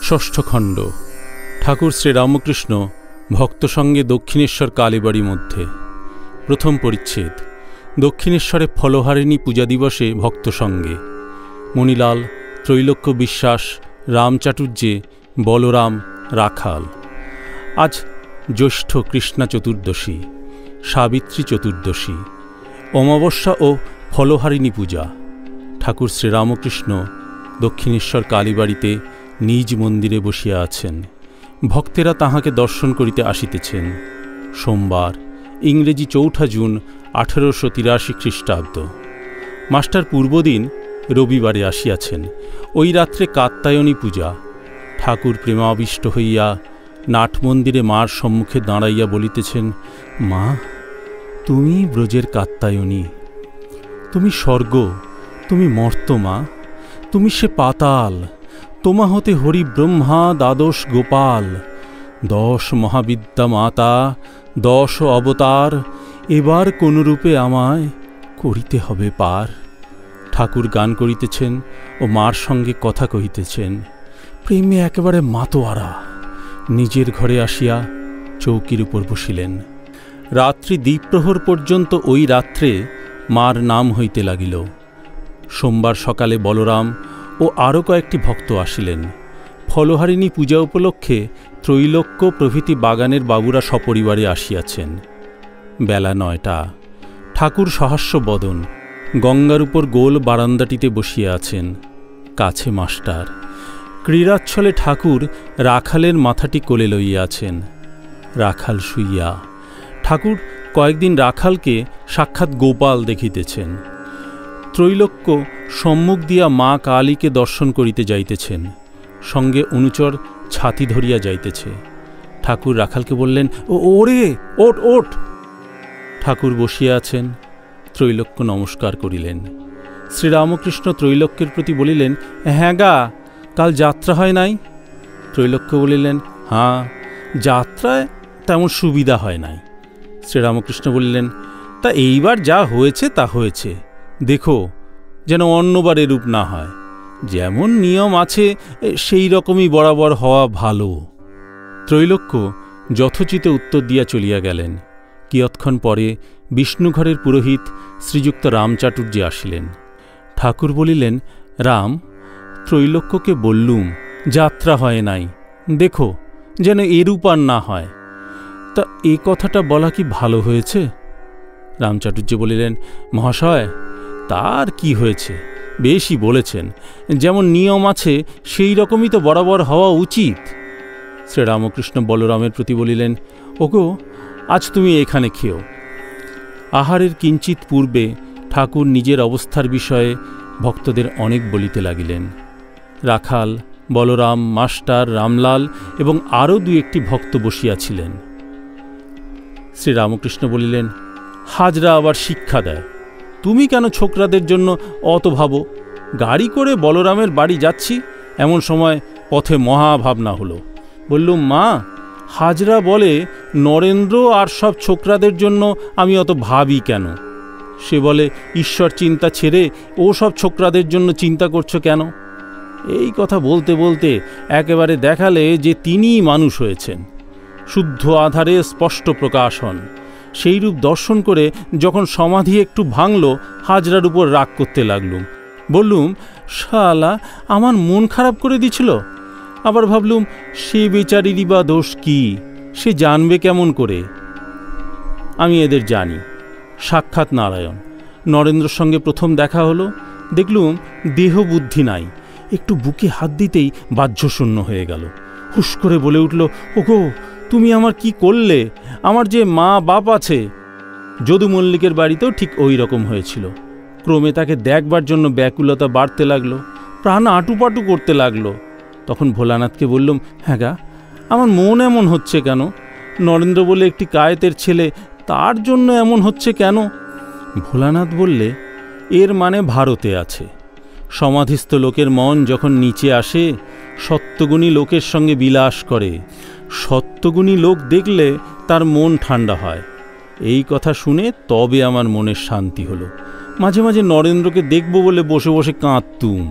ষষ্ঠ খণ্ড। ঠাকুর শ্রীরামকৃষ্ণ ভক্ত সঙ্গে দক্ষিণেশ্বর কালীবাড়ি মধ্যে। প্রথম পরিচ্ছেদ। দক্ষিণেশ্বরে ফলহারিণী পূজা দিবসে ভক্ত সঙ্গে মণিলাল, ত্রৈলোক্য বিশ্বাস, রাম চাটুর্যে, বলরাম, রাখাল। আজ জ্যৈষ্ঠ কৃষ্ণা চতুর্দশী, সাবিত্রী চতুর্দশী, অমাবস্যা ও ফলহারিণী পূজা। ঠাকুর শ্রীরামকৃষ্ণ দক্ষিণেশ্বর কালীবাড়িতে নিজ মন্দিরে বসিয়া আছেন। ভক্তেরা তাহাকে দর্শন করিতে আসিতেছেন। সোমবার, ইংরেজি 4 জুন 1883 খ্রিস্টাব্দ। মাস্টার পূর্বদিন রবিবারে আসিয়াছেন। ওই রাত্রে কাত্যায়নী পূজা। ঠাকুর প্রেমাবিষ্ট হইয়া নাট মন্দিরে মার সম্মুখে দাঁড়াইয়া বলিতেছেন, মা, তুমি ব্রজের কাত্যায়নী, তুমি স্বর্গ, তুমি মর্ত মা, তুমি সে পাতাল, তোমা হতে হরি ব্রহ্মা দ্বাদশ গোপাল, 10 মহাবিদ্যা মাতা, 10 অবতার, এবার কোনরূপে আমায় করিতে হবে পার। ঠাকুর গান করিতেছেন ও মার সঙ্গে কথা কহিতেছেন। প্রেমে একেবারে মাতোয়ারা। নিজের ঘরে আসিয়া চৌকির উপর বসিলেন। রাত্রি দ্বিপ্রহর পর্যন্ত ওই রাত্রে মার নাম হইতে লাগিল। সোমবার সকালে বলরাম ও আরও কয়েকটি ভক্ত আসিলেন। ফলহারিণী পূজা উপলক্ষে ত্রৈলোক্য প্রভৃতি বাগানের বাবুরা সপরিবারে আসিয়াছেন। বেলা 9টা। ঠাকুর সহাস্য বদন গঙ্গার উপর গোল বারান্দাটিতে বসিয়া আছেন। কাছে মাস্টার। ক্রীড়াচ্ছলে ঠাকুর রাখালের মাথাটি কোলে লইয়া আছেন। রাখাল শুইয়া। ঠাকুর কয়েকদিন রাখালকে সাক্ষাৎ গোপাল দেখিতেছেন। ত্রৈলোক্য সম্মুখ দিয়া মা কালীকে দর্শন করিতে যাইতেছেন। সঙ্গে অনুচর ছাতি ধরিয়া যাইতেছে। ঠাকুর রাখালকে বললেন, ওরে ওঠ ওঠ। ঠাকুর বসিয়া আছেন। ত্রৈলোক্য নমস্কার করিলেন। শ্রীরামকৃষ্ণ ত্রৈলোক্যের প্রতি বলিলেন, হ্যাঁ গা, কাল যাত্রা হয় নাই? ত্রৈলোক্য বলিলেন, হ্যাঁ, যাত্রায় তেমন সুবিধা হয় নাই। শ্রীরামকৃষ্ণ বলিলেন, তা এইবার যা হয়েছে তা হয়েছে, দেখো যেন অন্যবার এরূপ না হয়। যেমন নিয়ম আছে সেই রকমই বরাবর হওয়া ভালো। ত্রৈলোক্য যথোচিত উত্তর দিয়া চলিয়া গেলেন। কিয়ৎক্ষণ পরে বিষ্ণুঘরের পুরোহিত শ্রীযুক্ত রাম চাটুর্যে আসিলেন। ঠাকুর বলিলেন, রাম, ত্রৈলোক্যকে বললুম যাত্রা হয় নাই, দেখো যেন এরূপ আর না হয়। তা এ কথাটা বলা কি ভালো হয়েছে? রাম চাটুর্যে বলিলেন, মহাশয়, তার কি হয়েছে, বেশি বলেছেন। যেমন নিয়ম আছে সেই রকমই তো বরাবর হওয়া উচিত। শ্রীরামকৃষ্ণ বলরামের প্রতি বলিলেন, ওগো, আজ তুমি এখানে খেও। আহারের কিঞ্চিত পূর্বে ঠাকুর নিজের অবস্থার বিষয়ে ভক্তদের অনেক বলিতে লাগিলেন। রাখাল, বলরাম, মাস্টার, রামলাল এবং আরও 2-1টি ভক্ত বসিয়াছিলেন। শ্রীরামকৃষ্ণ বলিলেন, হাজরা আবার শিক্ষা দেয়, তুমি কেন ছোকরাদের জন্য অত ভাবো? গাড়ি করে বলরামের বাড়ি যাচ্ছি, এমন সময় পথে মহাভাবনা হলো। বললুম, মা, হাজরা বলে নরেন্দ্র আর সব ছোকরাদের জন্য আমি অত ভাবি কেন? সে বলে, ঈশ্বর চিন্তা ছেড়ে ও সব ছোকরাদের জন্য চিন্তা করছো কেন? এই কথা বলতে বলতে একেবারে দেখালে যে তিনিই মানুষ হয়েছেন, শুদ্ধ আধারে স্পষ্ট প্রকাশ হন। সেইরূপ দর্শন করে যখন সমাধি একটু ভাঙল, হাজরার উপর রাগ করতে লাগলুম। বললুম, শালা আমার মন খারাপ করে দিছিল। আবার ভাবলুম, সে বেচারিরই বা দোষ কি, সে জানবে কেমন করে? আমি এদের জানি। সাক্ষাৎ নারায়ণ। নরেন্দ্রর সঙ্গে প্রথম দেখা হলো, দেখলুম দেহ বুদ্ধি নাই। একটু বুকে হাত দিতেই বাহ্যশূন্য হয়ে গেল। হুশ করে বলে উঠল, ওগো, তুমি আমার কি করলে? আমার যে মা বাপ আছে। যদু মল্লিকের বাড়িতেও ঠিক ওই রকম হয়েছিল। ক্রমে তাকে দেখবার জন্য ব্যাকুলতা বাড়তে লাগলো, প্রাণ আটুপাটু করতে লাগলো। তখন ভোলানাথকে বললুম, হ্যাঁ গা, আমার মন এমন হচ্ছে কেন? নরেন্দ্র বলে একটি কায়েতের ছেলে, তার জন্য এমন হচ্ছে কেন? ভোলানাথ বললে, এর মানে ভারতে আছে। সমাধিস্থ লোকের মন যখন নিচে আসে, সত্যগুণী লোকের সঙ্গে বিলাস করে। সত্যগুণী লোক দেখলে তার মন ঠান্ডা হয়। এই কথা শুনে তবে আমার মনের শান্তি হলো। মাঝে মাঝে নরেন্দ্রকে দেখব বলে বসে বসে কাঁদতুম।